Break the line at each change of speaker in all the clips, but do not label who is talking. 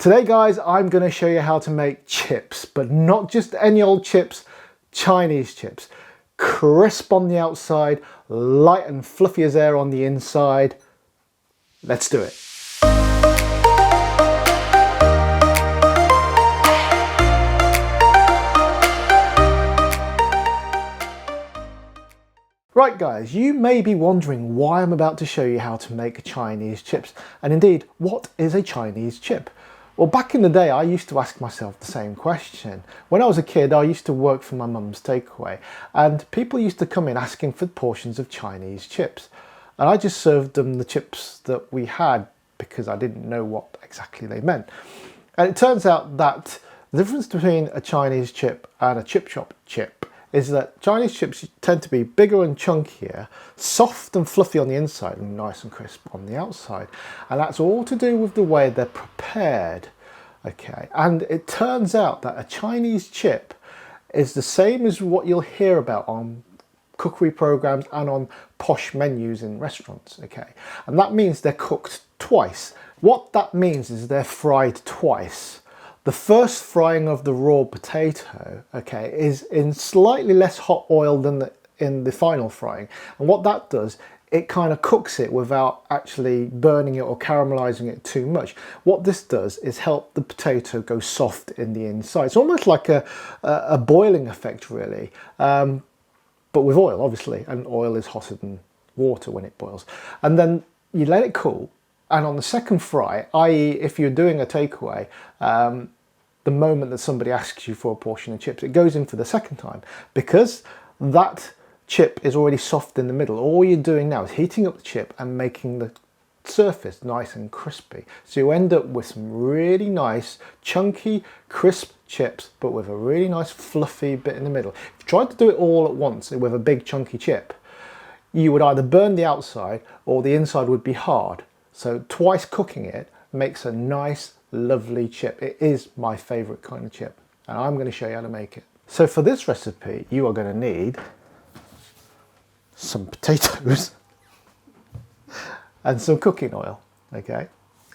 Today guys, I'm going to show you how to make chips, but not just any old chips, Chinese chips. Crisp on the outside, light and fluffy as air on the inside. Let's do it. Right guys, you may be wondering why I'm about to show you how to make Chinese chips, and indeed, what is a Chinese chip? Well, back in the day, I used to ask myself the same question. When I was a kid, I used to work for my mum's Takeway, and people used to come in asking for portions of Chinese chips. And I just served them the chips that we had because I didn't know what exactly they meant. And it turns out that the difference between a Chinese chip and a chip shop chip is that Chinese chips tend to be bigger and chunkier, soft and fluffy on the inside and nice and crisp on the outside. And that's all to do with the way they're prepared. Okay, and it turns out that a Chinese chip is the same as what you'll hear about on cookery programs and on posh menus in restaurants. Okay, and that means they're cooked twice. What that means is they're fried twice. The first frying of the raw potato, okay, is in slightly less hot oil than in the final frying. And what that does, it kind of cooks it without actually burning it or caramelizing it too much. What this does is help the potato go soft in the inside. It's almost like a boiling effect, really, but with oil, obviously, and oil is hotter than water when it boils. And then you let it cool. And on the second fry, i.e. if you're doing a takeaway, the moment that somebody asks you for a portion of chips, it goes in for the second time. Because that chip is already soft in the middle, all you're doing now is heating up the chip and making the surface nice and crispy. So you end up with some really nice, chunky, crisp chips, but with a really nice fluffy bit in the middle. If you tried to do it all at once with a big chunky chip, you would either burn the outside or the inside would be hard. So twice cooking it makes a nice, lovely chip. It is my favourite kind of chip, and I'm going to show you how to make it. So for this recipe, you are going to need some potatoes and some cooking oil, okay?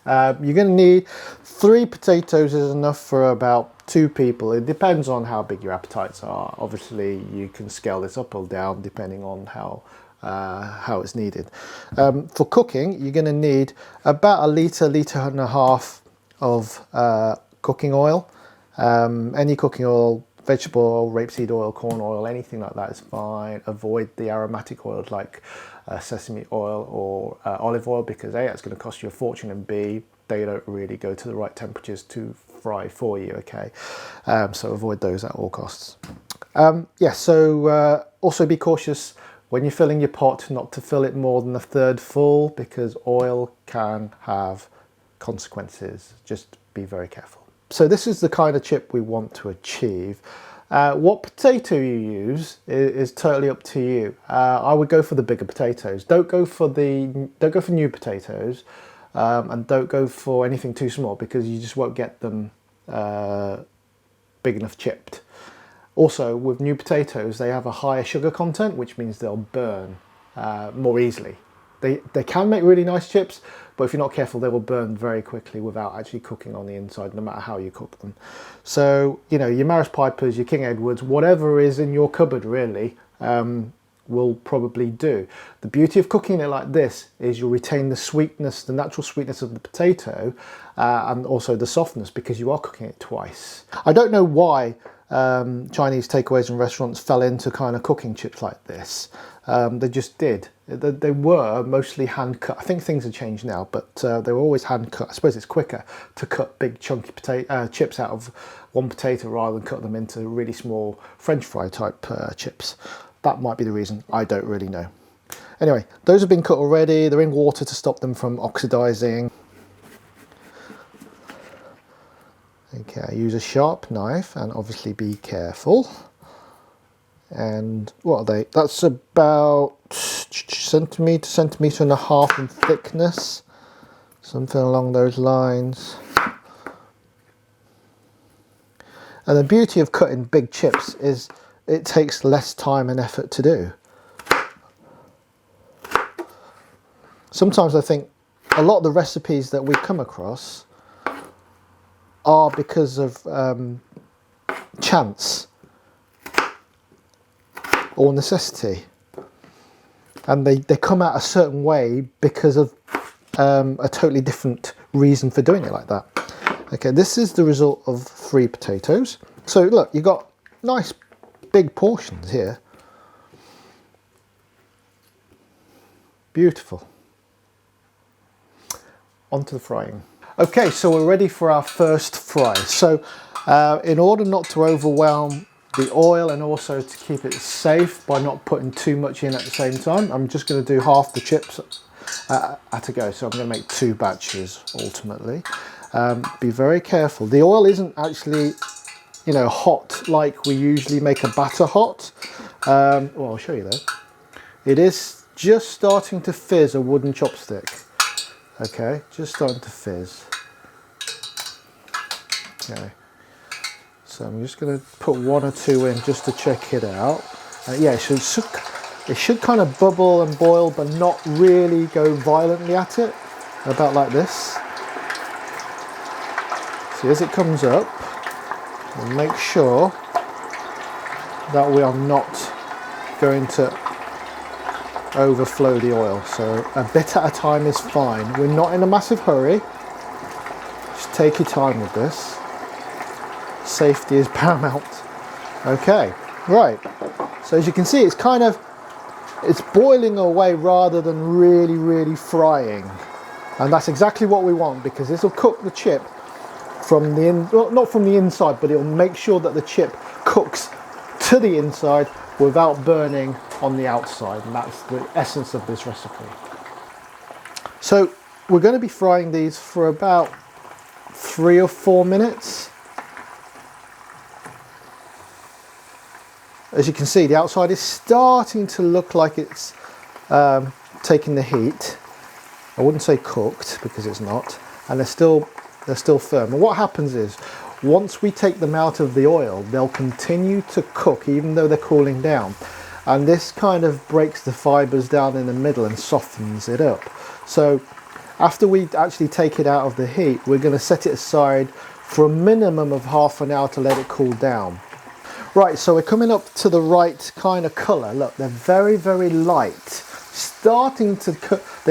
You're going to need 3 potatoes is enough for about 2 people. It depends on how big your appetites are. Obviously, you can scale this up or down depending on how it's needed. For cooking, you're going to need about a litre and a half of cooking oil. Any cooking oil, vegetable oil, rapeseed oil, corn oil, anything like that is fine. Avoid the aromatic oils like sesame oil or olive oil, because A, it's going to cost you a fortune, and B, they don't really go to the right temperatures to fry for you, okay? So avoid those at all costs. Also be cautious when you're filling your pot not to fill it more than a third full, because oil can have consequences. Just be very careful. So this is the kind of chip we want to achieve. What potato you use is totally up to you. I would go for the bigger potatoes. Don't go for new potatoes, and don't go for anything too small, because you just won't get them big enough chipped. Also, with new potatoes, they have a higher sugar content, which means they'll burn more easily. They can make really nice chips, but if you're not careful, they will burn very quickly without actually cooking on the inside, no matter how you cook them. So, you know, your Maris Pipers, your King Edwards, whatever is in your cupboard, really, will probably do. The beauty of cooking it like this is you'll retain the sweetness, the natural sweetness of the potato, and also the softness, because you are cooking it twice. I don't know why Chinese takeaways and restaurants fell into kind of cooking chips like this. They just did. They were mostly hand cut. I think things have changed now, but they were always hand cut. I suppose it's quicker to cut big chunky chips out of one potato rather than cut them into really small French fry type chips. That might be the reason. I don't really know. Anyway, those have been cut already. They're in water to stop them from oxidizing. Okay, use a sharp knife and obviously be careful. And what are they? That's about centimetre and a half in thickness, something along those lines. And the beauty of cutting big chips is it takes less time and effort to do. Sometimes I think a lot of the recipes that we come across are because of chance or necessity, and they come out a certain way because of a totally different reason for doing it like that. Okay, this is the result of 3 potatoes. So look, you've got nice big portions here. Beautiful. Onto the frying. Okay, so we're ready for our first fry. So in order not to overwhelm the oil and also to keep it safe by not putting too much in at the same time, I'm just going to do half the chips at a go. So I'm going to make 2 batches ultimately. Be very careful. The oil isn't actually, you know, hot like we usually make a batter hot. Well, I'll show you though. It is just starting to fizz a wooden chopstick. Okay, just starting to fizz. Okay, so I'm just going to put 1 or 2 in just to check it out. Yeah, it should kind of bubble and boil, but not really go violently at it. About like this. See, as it comes up, we'll make sure that we are not going to overflow the oil. So a bit at a time is fine. We're not in a massive hurry. Just take your time with this. Safety is paramount. Okay, right. So as you can see, it's boiling away rather than really frying. And that's exactly what we want, because this will cook the chip from the not from the inside, but it will make sure that the chip cooks to the inside without burning on the outside, and that's the essence of this recipe. So we're going to be frying these for about 3 or 4 minutes. As you can see, the outside is starting to look like it's taking the heat. I wouldn't say cooked, because it's not, and they're still firm. And what happens is, once we take them out of the oil, they'll continue to cook even though they're cooling down. And this kind of breaks the fibres down in the middle and softens it up. So after we actually take it out of the heat, we're going to set it aside for a minimum of half an hour to let it cool down. Right, so we're coming up to the right kind of colour. Look, they're very light. They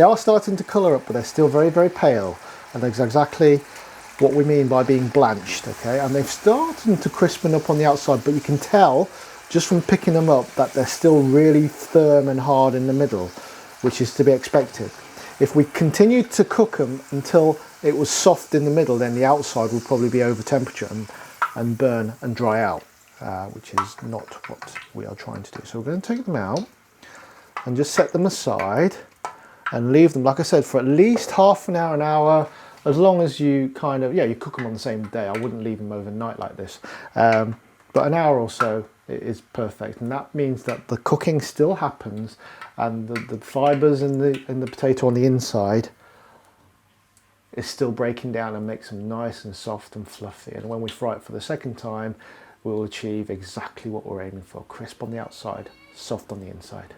are starting to colour up, but they're still very pale. And that's exactly what we mean by being blanched, okay? And they've started to crispen up on the outside, but you can tell just from picking them up that they're still really firm and hard in the middle, which is to be expected. If we continue to cook them until it was soft in the middle, then the outside will probably be over temperature and burn and dry out, which is not what we are trying to do. So we're going to take them out and just set them aside and leave them, like I said, for at least half an hour, as long as you kind of, you cook them on the same day. I wouldn't leave them overnight like this. But an hour or so is perfect, and that means that the cooking still happens, and the fibres in the potato on the inside is still breaking down and makes them nice and soft and fluffy. And when we fry it for the second time, we'll achieve exactly what we're aiming for: crisp on the outside, soft on the inside.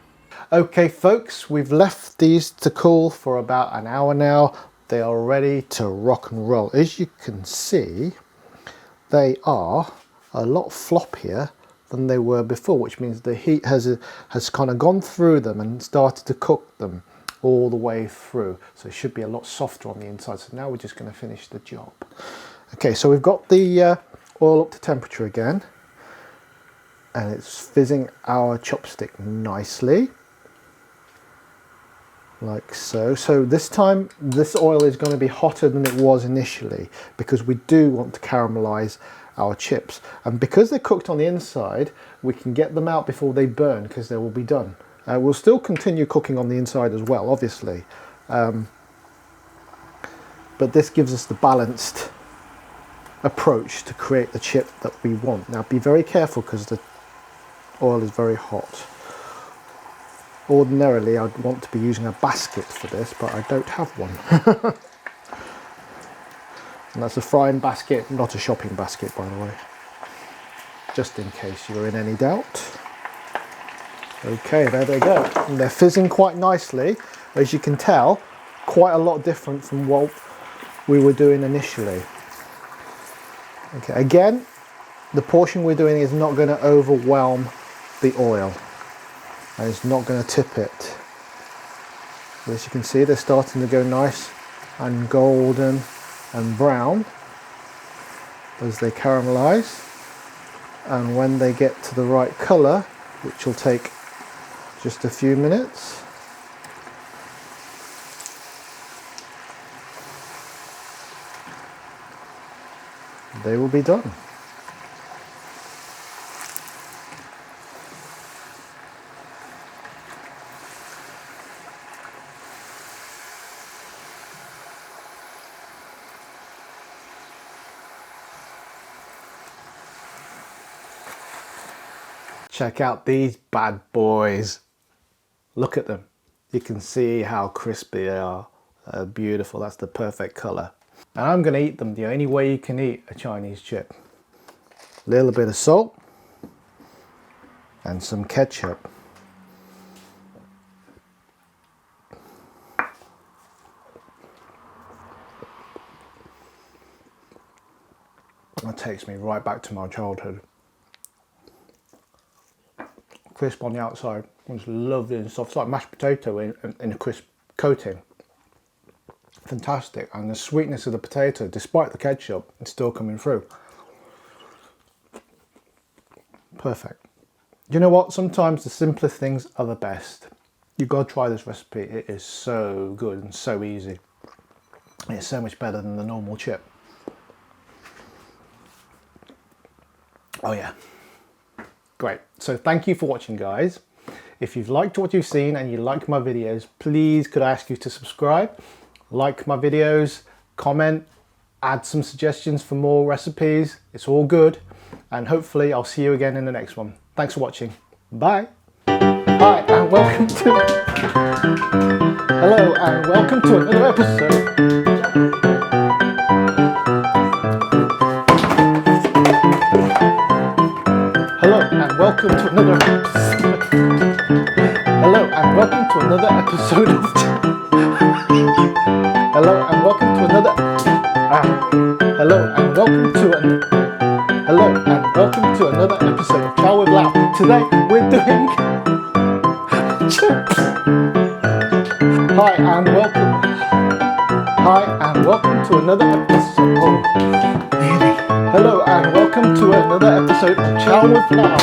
Okay folks, we've left these to cool for about an hour now. They are ready to rock and roll. As you can see, they are a lot floppier than they were before, which means the heat has kind of gone through them and started to cook them all the way through. So it should be a lot softer on the inside. So now we're just going to finish the job. Okay, so we've got the oil up to temperature again, and it's fizzing our chopstick nicely, like so. So this time this oil is going to be hotter than it was initially, because we do want to caramelize our chips, and because they're cooked on the inside, we can get them out before they burn, because they will be done. We'll still continue cooking on the inside as well, obviously, but this gives us the balanced approach to create the chip that we want. Now be very careful, because the oil is very hot. Ordinarily I'd want to be using a basket for this, but I don't have one. And that's a frying basket, not a shopping basket, by the way, just in case you're in any doubt. Okay, there they go. And they're fizzing quite nicely. As you can tell, quite a lot different from what we were doing initially. Okay, again, the portion we're doing is not going to overwhelm the oil, and it's not going to tip it. As you can see, they're starting to go nice and golden and brown as they caramelize, and when they get to the right color, which will take just a few minutes, they will be done. Check out these bad boys. Look at them. You can see how crispy they are. They're beautiful. That's the perfect color. And I'm going to eat them the only way you can eat a Chinese chip. A little bit of salt and some ketchup. That takes me right back to my childhood. Crisp on the outside, it's lovely and soft. It's like mashed potato in a crisp coating. Fantastic, and the sweetness of the potato, despite the ketchup, it's still coming through. Perfect. You know what? Sometimes the simplest things are the best. You've got to try this recipe. It is so good and so easy. It's so much better than the normal chip. Oh yeah. Great. So thank you for watching, guys. If you've liked what you've seen and you like my videos, please could I ask you to subscribe, like my videos, comment, add some suggestions for more recipes. It's all good. And hopefully I'll see you again in the next one. Thanks for watching. Bye. Hi, and welcome to... Hello, and welcome to another episode. Hello, and welcome to another episode. Hello, and welcome to another episode of... Hello, and welcome to another... Hello, and welcome to an... Hello, and welcome to another episode of Chow with Lau. Today, we're doing... chips. Hi, and welcome... Hi, and welcome to another episode... Oh, really? Hello, and welcome to another episode of Chow with Lau.